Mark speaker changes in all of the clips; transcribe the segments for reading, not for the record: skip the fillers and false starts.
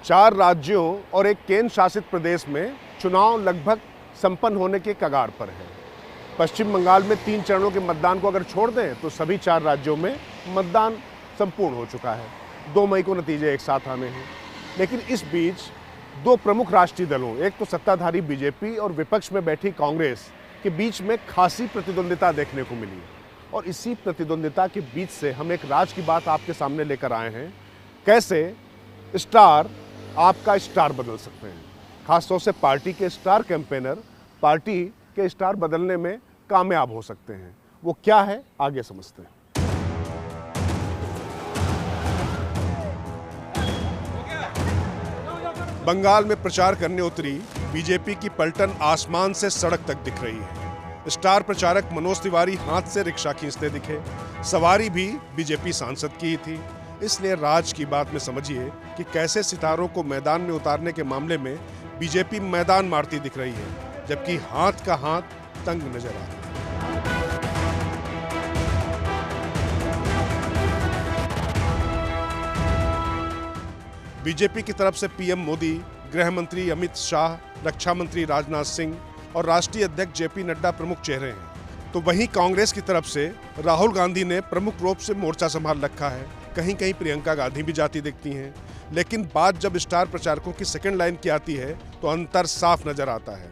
Speaker 1: 4 राज्यों और एक केंद्र शासित प्रदेश में चुनाव लगभग संपन्न होने के कगार पर है। पश्चिम बंगाल में 3 चरणों के मतदान को अगर छोड़ दें तो सभी 4 राज्यों में मतदान संपूर्ण हो चुका है। 2 मई को नतीजे एक साथ आने हैं। लेकिन इस बीच 2 प्रमुख राष्ट्रीय दलों, एक तो सत्ताधारी बीजेपी और विपक्ष में बैठी कांग्रेस के बीच में खासी प्रतिद्वंदिता देखने को मिली। और इसी प्रतिद्वंदिता के बीच से हम एक राज की बात आपके सामने लेकर आए हैं। कैसे स्टार आपका स्टार बदल सकते हैं। खासतौर से पार्टी के स्टार कैंपेनर पार्टी के स्टार बदलने में कामयाब हो सकते हैं। वो क्या है, आगे समझते हैं। बंगाल में प्रचार करने उतरी बीजेपी की पलटन आसमान से सड़क तक दिख रही है। स्टार प्रचारक मनोज तिवारी हाथ से रिक्शा खींचते दिखे। सवारी भी बीजेपी सांसद की ही थी। इसलिए राज की बात में समझिए कि कैसे सितारों को मैदान में उतारने के मामले में बीजेपी मैदान मारती दिख रही है, जबकि हाथ का हाथ तंग नजर आ रहा है। बीजेपी की तरफ से पीएम मोदी, गृह मंत्री अमित शाह, रक्षा मंत्री राजनाथ सिंह और राष्ट्रीय अध्यक्ष जेपी नड्डा प्रमुख चेहरे हैं। तो वहीं कांग्रेस की तरफ से राहुल गांधी ने प्रमुख रूप से मोर्चा संभाल रखा है। कहीं कहीं प्रियंका गांधी भी जाती दिखती हैं। लेकिन बात जब स्टार प्रचारकों की सेकंड लाइन की आती है तो अंतर साफ नजर आता है।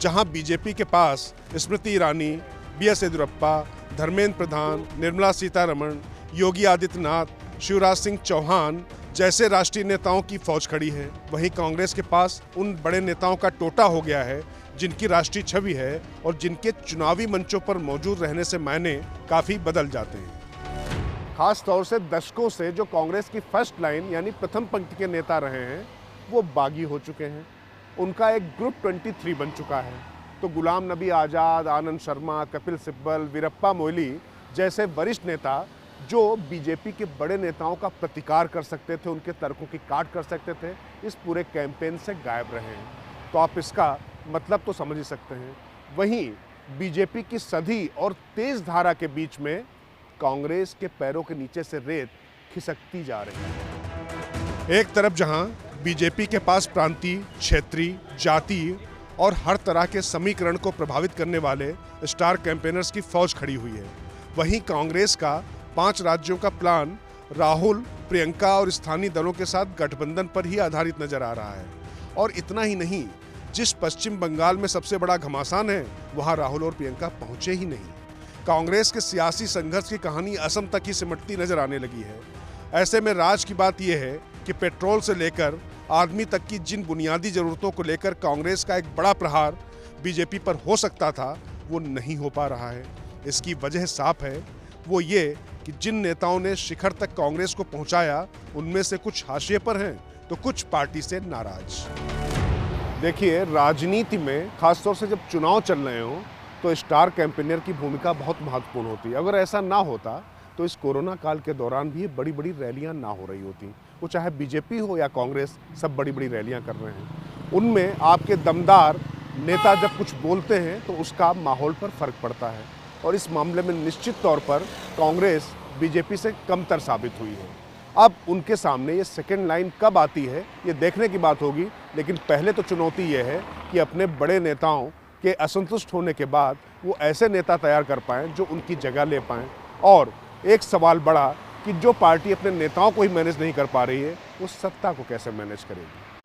Speaker 1: जहां बीजेपी के पास स्मृति ईरानी, बीएस येदियुरप्पा, धर्मेंद्र प्रधान, निर्मला सीतारमण, योगी आदित्यनाथ, शिवराज सिंह चौहान जैसे राष्ट्रीय नेताओं की फौज खड़ी है, वहीं कांग्रेस के पास उन बड़े नेताओं का टोटा हो गया है जिनकी राष्ट्रीय छवि है और जिनके चुनावी मंचों पर मौजूद रहने से मायने काफी बदल जाते हैं। खास तौर से दशकों से जो कांग्रेस की फर्स्ट लाइन यानी प्रथम पंक्ति के नेता रहे हैं, वो बागी हो चुके हैं। उनका एक ग्रुप 23 बन चुका है। तो गुलाम नबी आज़ाद, आनंद शर्मा, कपिल सिब्बल, वीरप्पा मोइली जैसे वरिष्ठ नेता जो बीजेपी के बड़े नेताओं का प्रतिकार कर सकते थे, उनके तर्कों की काट कर सकते थे, इस पूरे कैंपेन से गायब रहे हैं। तो आप इसका मतलब तो समझ ही सकते हैं। वहीं बीजेपी की सधी और तेज धारा के बीच में कांग्रेस के पैरों के नीचे से रेत खिसकती जा रही है। एक तरफ जहां बीजेपी के पास प्रांतीय, क्षेत्रीय, जातीय और हर तरह के समीकरण को प्रभावित करने वाले स्टार कैंपेनर्स की फौज खड़ी हुई है, वहीं कांग्रेस का 5 राज्यों का प्लान राहुल, प्रियंका और स्थानीय दलों के साथ गठबंधन पर ही आधारित नजर आ रहा है। और इतना ही नहीं, जिस पश्चिम बंगाल में सबसे बड़ा घमासान है, वहां राहुल और प्रियंका पहुंचे ही नहीं। कांग्रेस के सियासी संघर्ष की कहानी असम तक ही सिमटती नजर आने लगी है। ऐसे में राज की बात यह है कि पेट्रोल से लेकर आदमी तक की जिन बुनियादी जरूरतों को लेकर कांग्रेस का एक बड़ा प्रहार बीजेपी पर हो सकता था, वो नहीं हो पा रहा है। इसकी वजह साफ है, वो ये कि जिन नेताओं ने शिखर तक कांग्रेस को पहुंचाया, उनमें से कुछ हाशिए पर हैं तो कुछ पार्टी से नाराज। देखिए, राजनीति में खासतौर से जब चुनाव चल रहे हो तो स्टार कैंपेनर की भूमिका बहुत महत्वपूर्ण होती है। अगर ऐसा ना होता तो इस कोरोना काल के दौरान भी ये बड़ी बड़ी रैलियां ना हो रही होती। वो चाहे बीजेपी हो या कांग्रेस, सब बड़ी बड़ी रैलियां कर रहे हैं। उनमें आपके दमदार नेता जब कुछ बोलते हैं तो उसका माहौल पर फर्क पड़ता है। और इस मामले में निश्चित तौर पर कांग्रेस बीजेपी से कमतर साबित हुई है। अब उनके सामने ये सेकेंड लाइन कब आती है, ये देखने की बात होगी। लेकिन पहले तो चुनौती ये है कि अपने बड़े नेताओं के असंतुष्ट होने के बाद वो ऐसे नेता तैयार कर पाएँ जो उनकी जगह ले पाएँ। और एक सवाल बड़ा कि जो पार्टी अपने नेताओं को ही मैनेज नहीं कर पा रही है, वो सत्ता को कैसे मैनेज करेगी।